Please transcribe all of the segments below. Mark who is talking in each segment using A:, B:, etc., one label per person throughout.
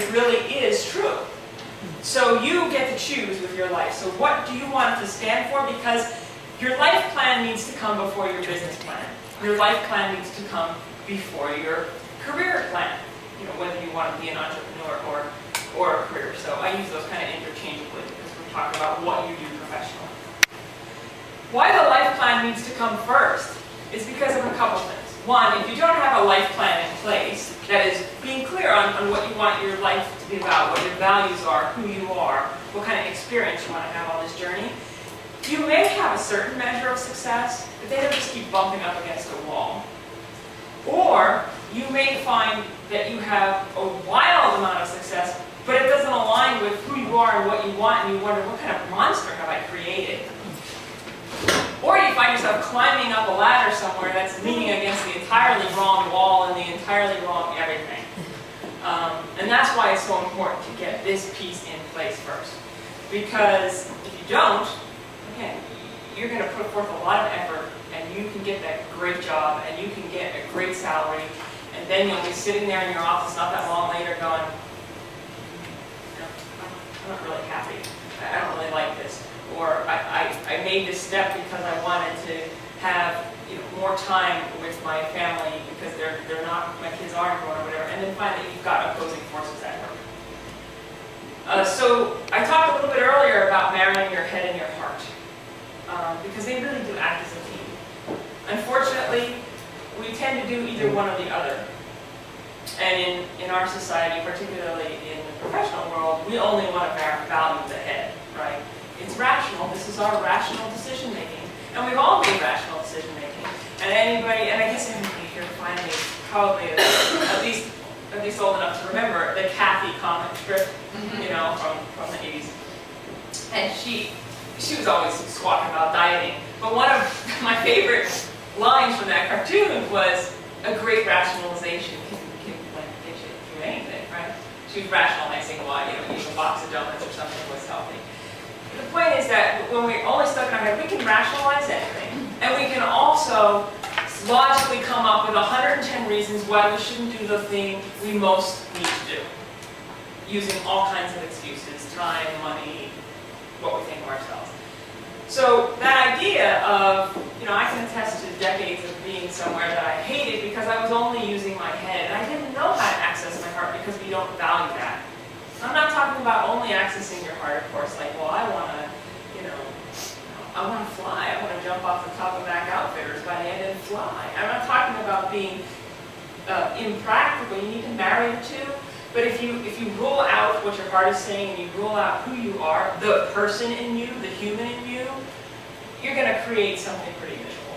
A: it really is true. So you get to choose with your life. So what do you want it to stand for? Because your life plan needs to come before your business plan. Your life plan needs to come before your career plan. You know, whether you want to be an entrepreneur or a career. So I use those kind of interchangeably because we're talking about what you do professionally. Why the life plan needs to come first is because of a couple things. One, if you don't have a life plan in place, that is being clear on what you want your life to be about, what your values are, who you are, what kind of experience you want to have on this journey, you may have a certain measure of success, but then you'll just keep bumping up against a wall. Or you may find that you have a wild amount of success, but it doesn't align with who you are and what you want, and you wonder, what kind of monster have I created? Or you find yourself climbing up a ladder somewhere that's leaning against the entirely wrong wall and the entirely wrong everything. And that's why it's so important to get this piece in place first. Because if you don't, again, you're going to put forth a lot of effort, and you can get that great job, and you can get a great salary, and then you'll be sitting there in your office not that long later going, no, I'm not really happy. I don't really like this. Or I made this step because I wanted to have more time with my family because they're not, my kids aren't grown or whatever, and then find that you've got opposing forces at work. So I talked a little bit earlier about marrying your head and your heart because they really do act as a team. Unfortunately, we tend to do either one or the other. And in our society, particularly in the professional world, we only want to value the head, right? It's rational. This is our rational decision making, and we've all made rational decision making. And anybody, and I guess everybody here finally probably at least old enough to remember the Kathy comic strip, from the 80s. And she was always squawking about dieting. But one of my favorite lines from that cartoon was, "A great rationalization can get you through anything," right? She was rationalizing why eating a box of donuts or something was healthy. The point is that when we're only stuck in our head, we can rationalize anything. And we can also logically come up with 110 reasons why we shouldn't do the thing we most need to do. Using all kinds of excuses, time, money, what we think of ourselves. So that idea of, I can attest to decades of being somewhere that I hated because I was only using my head. And I didn't know how to access my heart because we don't value that. I'm not talking about only accessing your heart, of course, like, well, I want to fly. I want to jump off the top of Mac Outfitters by the end and fly. I'm not talking about being impractical. You need to marry the two. But if you rule out what your heart is saying and you rule out who you are, the person in you, the human in you, you're going to create something pretty miserable.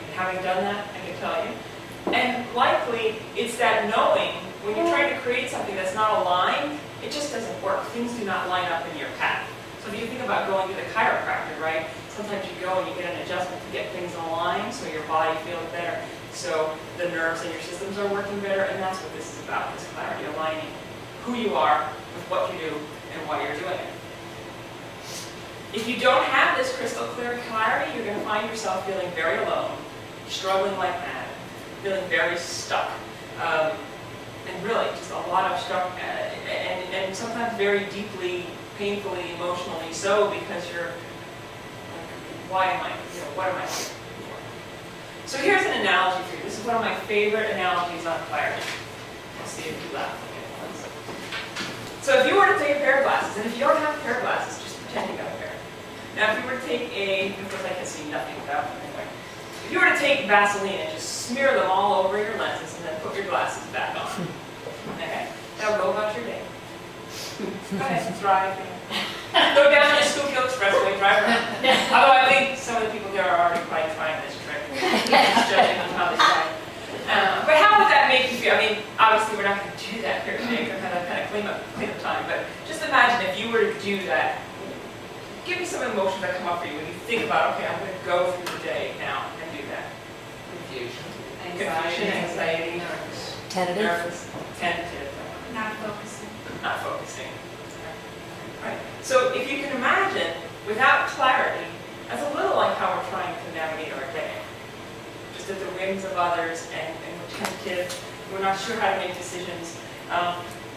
A: And having done that, I can tell you. And likely, it's that knowing, when you're trying to create something that's not aligned, it just doesn't work. Things do not line up in your path. So if you think about going to the chiropractor, right? Sometimes you go and you get an adjustment to get things aligned so your body feels better, so the nerves in your systems are working better, and that's what this is about, this clarity, aligning who you are with what you do and why you're doing it. If you don't have this crystal clear clarity, you're going to find yourself feeling very alone, struggling like mad, feeling very stuck. And really, just a lot of stuff, and sometimes very deeply, painfully, emotionally so, because you're like, why am I, what am I here for? So here's an analogy for you. This is one of my favorite analogies on clarity. Let's see if you laugh at once. So if you were to take a pair of glasses, and if you don't have a pair of glasses, just pretend you got a pair. Now if you were to take of course I can see nothing without them anyway. If you were to take Vaseline and just smear them all over your lenses and then put your glasses back on. Okay, now go about your day. Go ahead, drive. Go down the Schuylkill Expressway, drive around. Although I think some of the people there are already quite trying this trick. Just judging on how they try it. But how would that make you feel? I mean, obviously we're not going to do that here today because we're kind of clean up time. But just imagine if you were to do that. Give me some emotions that come up for you when you think about, okay, I'm going to go through the day now and do that.
B: Confusion.
A: Anxiety.
B: Nervous.
C: Tentative.
A: Nervous. Tentative.
D: Not focusing.
A: Not focusing. Right. So if you can imagine, without clarity, that's a little like how we're trying to navigate our day. Just at the whims of others, and we're tentative. We're not sure how to make decisions.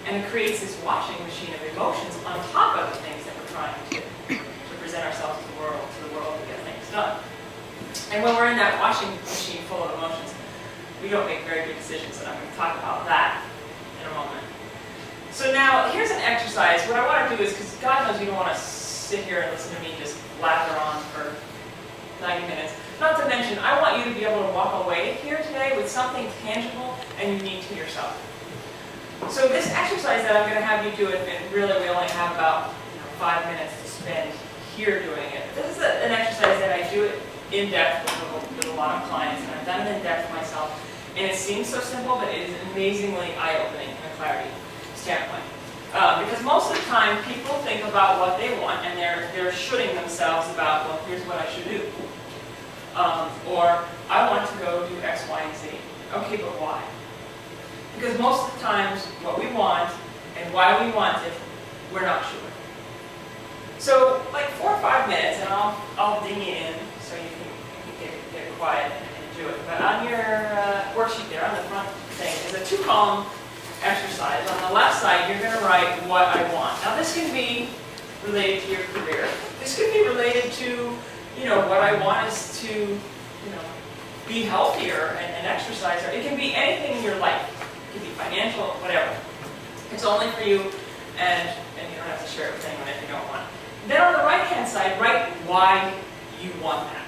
A: And it creates this washing machine of emotions on top of the things that we're trying to present ourselves to the world to get things done. And when we're in that washing machine full of emotions, we don't make very good decisions, and I'm going to talk about that in a moment. So now, here's an exercise. What I want to do is, because God knows you don't want to sit here and listen to me just blather on for 90 minutes. Not to mention, I want you to be able to walk away here today with something tangible and unique to yourself. So this exercise that I'm going to have you do, and really we only have about 5 minutes to spend here doing it. This is an exercise that I do in depth with a lot of clients, and I've done it in depth myself. And it seems so simple, but it is amazingly eye-opening from a clarity standpoint. Because most of the time, people think about what they want, and they're shooting themselves about, well, here's what I should do. Or, I want to go do X, Y, and Z. Okay, but why? Because most of the times, what we want and why we want it, we're not sure. So, like 4 or 5 minutes, and I'll ding you in so you can get quiet and do it. But on your worksheet there, on the front thing, is a 2-column exercise. On the left side, you're going to write what I want. Now, this can be related to your career. This could be related to, what I want is to, be healthier and exercise. Or it can be anything in your life. It can be financial, whatever. It's only for you, and you don't have to share it with anyone if you don't want. Then on the right-hand side, write why you want that.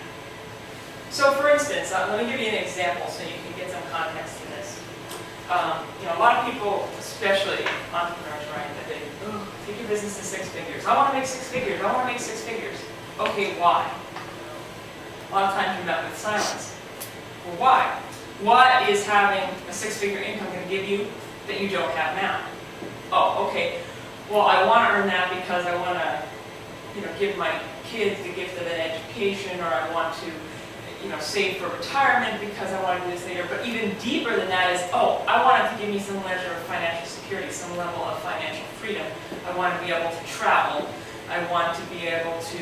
A: So for instance, let me give you an example so you can get some context to this. A lot of people, especially entrepreneurs, right, that they, take your business to 6 figures. I want to make 6 figures. I want to make 6 figures. Okay, why? A lot of times you're met with silence. Well, why? What is having a 6-figure income going to give you that you don't have now? Oh, okay. Well, I want to earn that because I want to, give my kids the gift of an education, or I want to, save for retirement because I want to do this later. But even deeper than that is, I want it to give me some measure of financial security, some level of financial freedom. I want to be able to travel. I want to be able to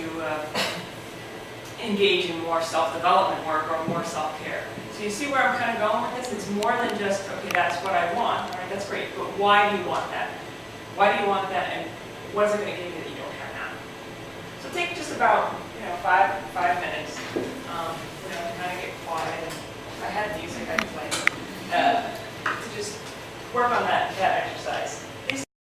A: engage in more self-development work or more self-care. So you see where I'm kind of going with this? It's more than just, okay, that's what I want. All right, that's great. But why do you want that? Why do you want that? And what is it going to give you that you don't have now? So take just about, 5 minutes. Kind of get quiet. If I had music, I'd play. To just work on that exercise.